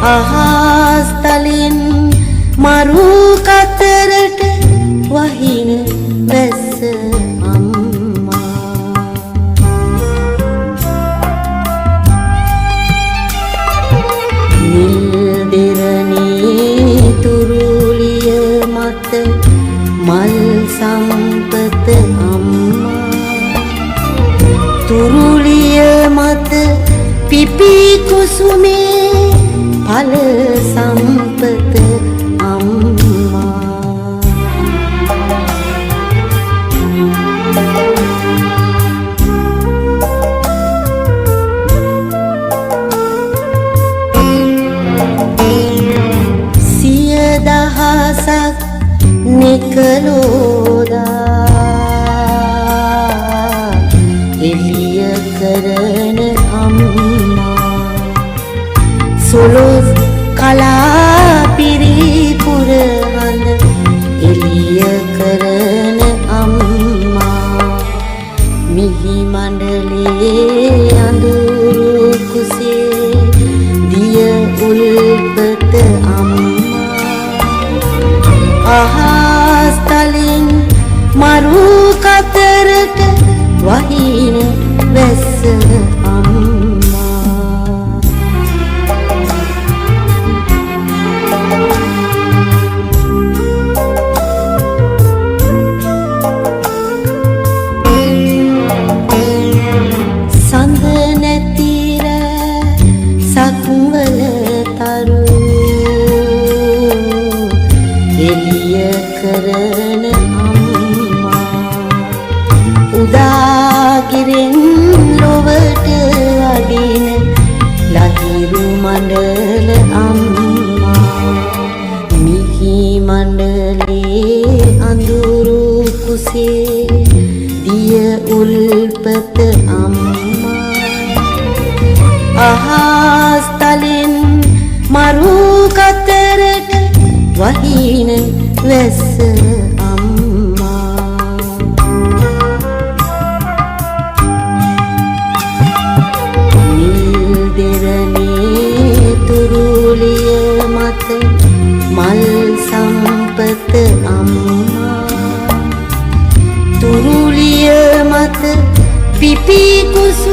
අහස් තලින් මරු කතරට වහින වැස්ස අම්මා නිල් දෙරණී තුරුලිය මත මල් සම්පත අම්මා තුරුලිය මත පිපි කුසුමේ फल संपत अम्मा सिय दहसक निकलोदा एलिय करन अम्मा සුළුස් කලා පිරිපුර හඳ එළිය කරන අම්මා මිහි මණ්ඩලේ අඳුරු කුසේ දිය උල්පත අම්මා අහස් තලින් මරු කතරට වහින වැස්ස සක්වල තරු එළිය කරන අම්මා උදාගිරෙන් ලොවට වඩින ලහිරු මණ්ඩල අම්මා මිහි මණ්ඩලේ අඳුරු කුසේ දිය උල්පත අම්මා අහස් තලින් මරු කතරට වහින වැස්ස අම්මා නිල් දෙරණී තුරුලිය මත මල් සම්පත අම්මා තුරුලිය මත පිපි කුස